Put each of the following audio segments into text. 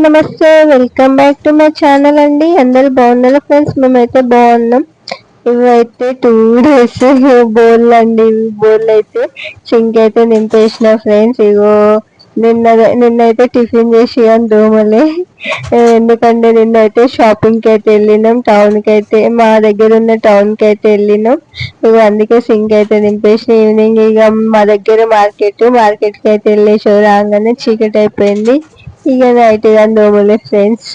నమస్తే. Welcome back to my channel అండి. అందరూ బాగున్నారా ఫ్రెండ్స్? మేమైతే బాగున్నాం. ఇవైతే 2 days బోర్లు అండి. బోర్లు అయితే సింక్ అయితే నింపేసిన ఫ్రెండ్స్. ఇగో నిన్నైతే టిఫిన్ చేసి దోమలే. ఎందుకంటే నిన్నైతే షాపింగ్ కి అయితే వెళ్ళినాం. టౌన్ కి అయితే మా దగ్గర ఉన్న టౌన్ కి అయితే వెళ్ళినాం. ఇగో అందుకే సింక్ అయితే నింపేసిన. ఈవినింగ్ ఇక మా దగ్గర మార్కెట్ కి అయితే వెళ్ళేసి రాగానే చీకటి అయిపోయింది. ఇక నైట్ గా దోమలే ఫ్రెండ్స్.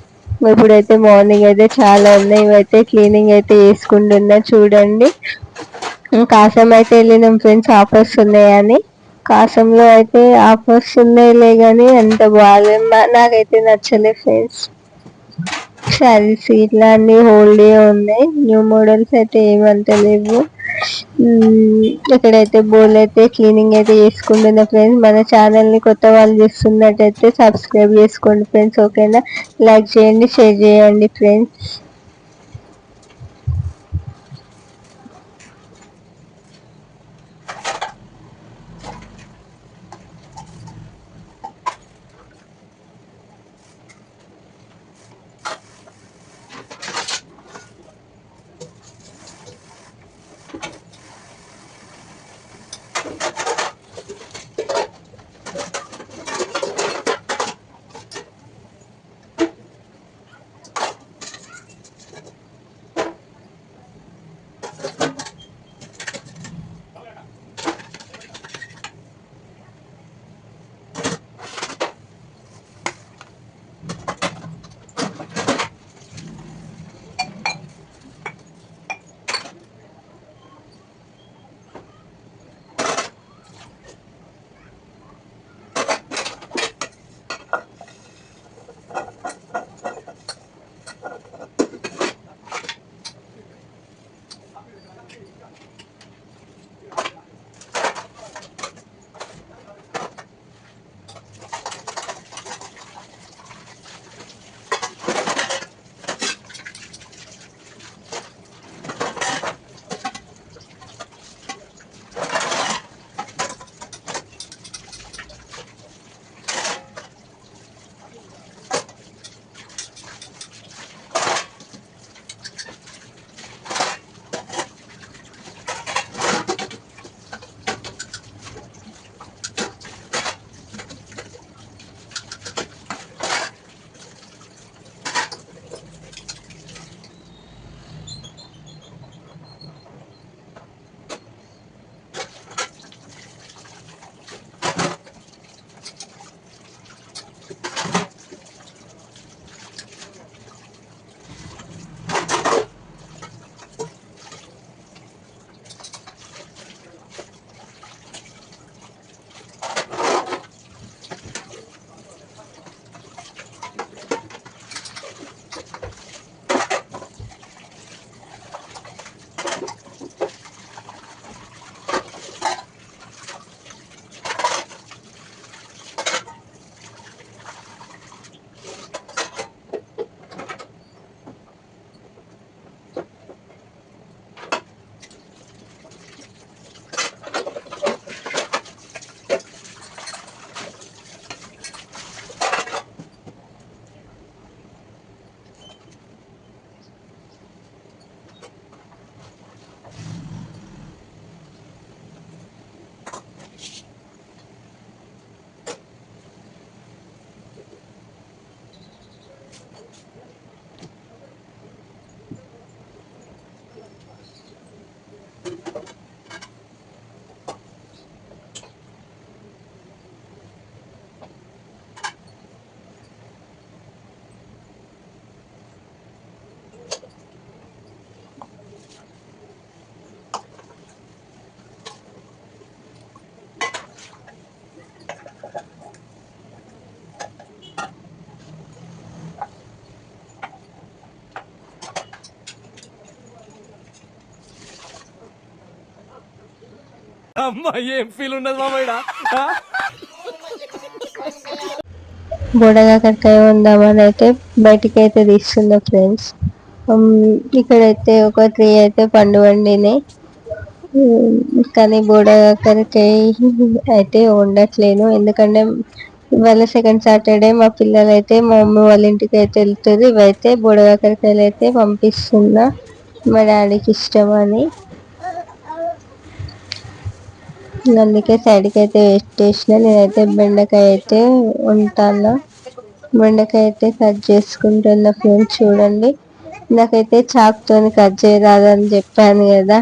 ఇప్పుడైతే మార్నింగ్ అయితే చాలా ఉన్నాయి. ఇవైతే క్లీనింగ్ అయితే చేసుకుంటున్నా చూడండి. కాసం అయితే వెళ్ళినాం ఫ్రెండ్స్, ఆఫర్స్ ఉన్నాయని. కాసంలో అయితే ఆఫర్స్ ఉన్నాయిలే కానీ అంత బాగా నాకైతే నచ్చలే ఫ్రెండ్స్. శారీస్ ఇట్లా అన్ని హోల్డే ఉన్నాయి. న్యూ మోడల్స్ అయితే ఏమంత లేవు. ఇక్కడైతే బోల్ అయితే క్లీనింగ్ అయితే చేసుకుంటున్నా ఫ్రెండ్స్. మన ఛానల్ ని కొత్త వాళ్ళు చూస్తున్నట్టయితే సబ్స్క్రైబ్ చేసుకోండి ఫ్రెండ్స్. ఓకేనా, లైక్ చేయండి, షేర్ చేయండి ఫ్రెండ్స్. అమ్మా ఏం ఫీల్ ఉన్నది మామయ్య. బుడగాకరకాయ ఉందామని అయితే బయటికి అయితే తీస్తున్నా ఫ్రెండ్స్. ఇక్కడైతే ఒక 3 అయితే పండు వండినాయి. కానీ బుడగాకరకాయ అయితే వండట్లేను, ఎందుకంటే ఇవాళ సెకండ్ సాటర్డే మా పిల్లలు అయితే మా మమ్మీ వాళ్ళ ఇంటికి అయితే వెళ్తుంది. ఇవైతే బుడకాకరకాయలు అయితే పంపిస్తున్నా మా డాడీకి ఇష్టం అని. అందుకే సైడ్కి అయితే వేసేసిన. నేనైతే బెండకాయ అయితే ఉంటాను. బెండకాయ అయితే కట్ చేసుకుంటున్న ఫ్రెండ్స్ చూడండి. నాకైతే చాకుతోని కట్ చేయరాదని చెప్పాను కదా.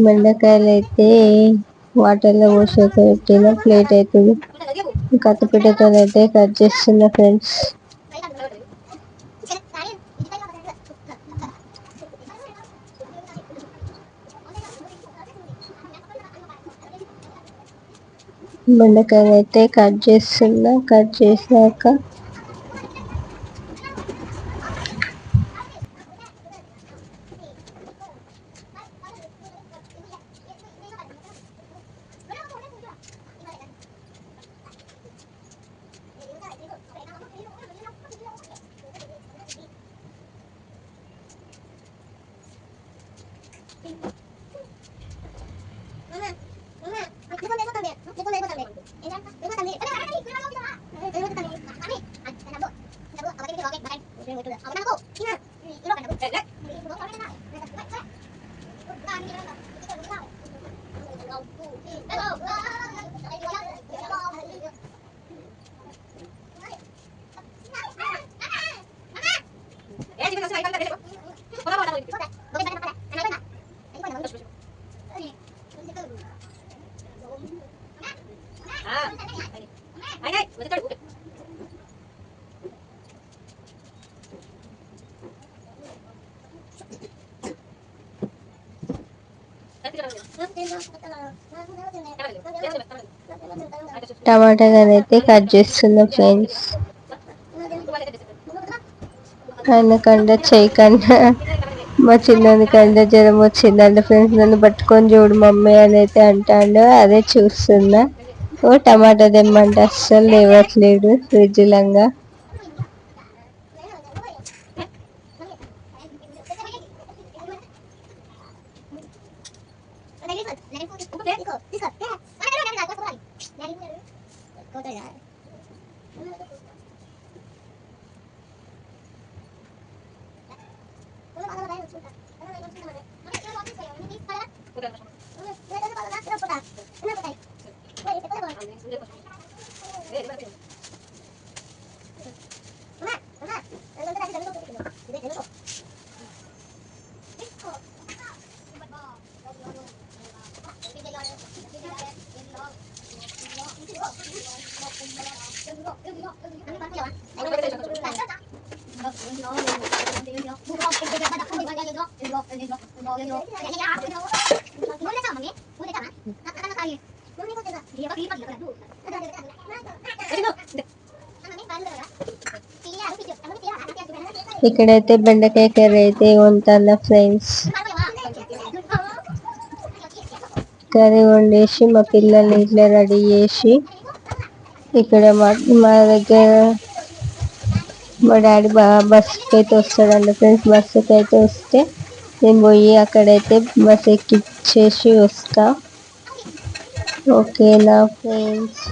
బెండకాయలు అయితే వాటర్లో పోసి పెట్టిన ప్లేట్ అవుతుంది. కత్తిపీటతో అయితే కట్ చేస్తున్నా ఫ్రెండ్స్. బెండకాయలు అయితే కట్ చేస్తున్నా. కట్ చేసాక టమాటాలు అయితే కట్ చేస్తున్నా ఫ్రెండ్స్. ఆయనకంటే చేయకుండా మా చిన్నోనికంటే జ్వరం వచ్చిందంటే ఫ్రెండ్స్ నన్ను పట్టుకొని చూడు మమ్మీ అని అయితే అంటాడు. అదే చూస్తున్నా. ఓ టమాటా తెమ్మంటే అస్సలు లేవట్లేడు ఫ్రిడ్జ్ లంగా. ఇక్కడైతే బెండకాయ కర్రీ అయితే వండుతున్నా ఫ్రెండ్స్. కర్రీ వండేసి మా పిల్లల్ని ఇట్లా రెడీ చేసి ఇక్కడ మా దగ్గర మా డాడీ బస్సుకి అయితే వస్తాడండి ఫ్రెండ్స్. బస్సుకి అయితే వస్తే నేను పోయి అక్కడైతే బస్ ఎక్కిచ్చేసి వస్తా. ఓకేనా ఫ్రెండ్స్.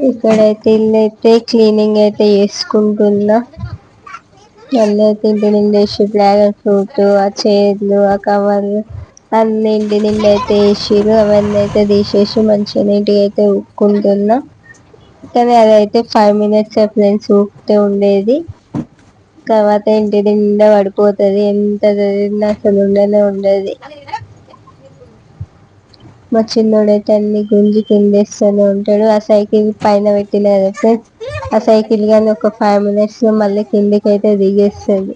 ఇక్కడైతే ఇల్లు అయితే క్లీనింగ్ అయితే చేసుకుంటున్నా. అయితే ఇంటి నిండా వేసి డ్రాగన్ ఫ్రూట్ ఆ చైర్లు ఆ కవర్లు అన్ని ఇంటి నిండా అయితే వేసిరు. అవన్నీ అయితే తీసేసి మంచిగా నీట్గా అయితే ఊపుకుంటున్నా. కానీ అదైతే 5 minutes ఫ్రెండ్స్ ఊపితే ఉండేది. తర్వాత ఇంటి నిండా పడిపోతుంది. ఎంత చదివినా అసలు ఉండనే ఉండదు. మా చిన్నోడైతే అన్ని గుంజి కిందేస్తూనే ఉంటాడు. ఆ సైకిల్ పైన పెట్టిన కదా ఫ్రెండ్స్, ఆ సైకిల్ కానీ ఒక 5 minutes లో మళ్ళీ కిందికి అయితే దిగేస్తుంది.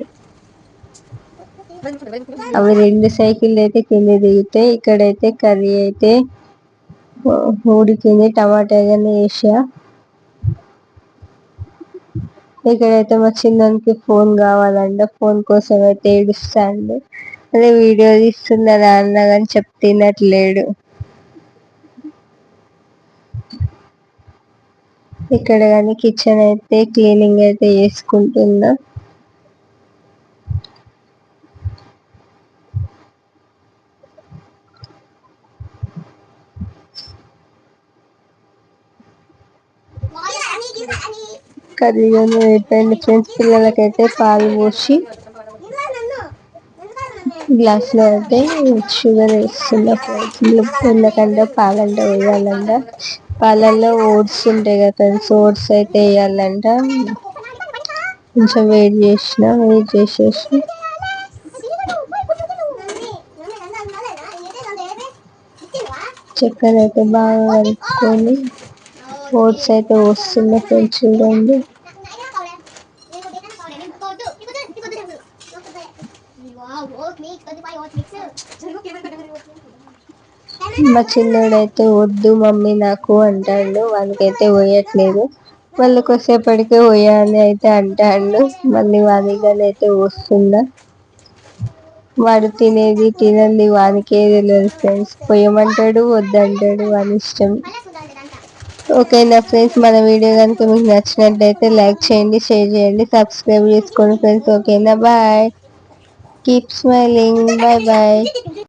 అవి 2 సైకిల్ అయితే కింద దిగుతాయి. ఇక్కడైతే కర్రీ అయితే ఉడికింది. టమాటా కానీ వేసా. ఇక్కడైతే మా చిన్నోనికి ఫోన్ కావాలంట. ఫోన్ కోసం అయితే ఏడుస్తాడు. అదే వీడియో తీస్తున్నారా అన్న కానీ చెప్తున్నట్లేడు. ఇక్కడ కానీ కిచెన్ అయితే క్లీనింగ్ అయితే చేసుకుంటున్నా. కర్రీలోనే అయిపోయింది ఫ్రెండ్స్. పిల్లలకైతే పాలు పోసి గ్లాస్లో అయితే షుగర్ వేస్తున్నా ఫ్రెండ్స్. ఎందుకంటే పాలంటే వేయాలంట. పాలల్లో ఓట్స్ ఉంటాయి కదా ఫ్రెండ్స్, ఓట్స్ అయితే వేయాలంట. కొంచెం వెయిట్ చేసేసి చక్కెర అయితే బాగా కలుపుకొని ఓట్స్ అయితే వస్తున్న ఫ్రెండ్స్ చూడండి. మా చిన్నోడైతే వద్దు మమ్మీ నాకు అంటాడు, వానికైతే పోయట్లేదు. మళ్ళీ కొద్దిసేపటికే పోయా అని అయితే అంటాడు. మళ్ళీ వానిగానే అయితే వస్తుందా. వాడు తినంది వానికే తెలియదు ఫ్రెండ్స్. పోయమంటాడు వద్దంటాడు, వాని ఇష్టం. ఓకేనా ఫ్రెండ్స్, మన వీడియో కనుక మీకు నచ్చినట్లయితే లైక్ చేయండి, షేర్ చేయండి, సబ్స్క్రైబ్ చేసుకోండి ఫ్రెండ్స్. ఓకేనా, bye. Keep smiling. Bye bye.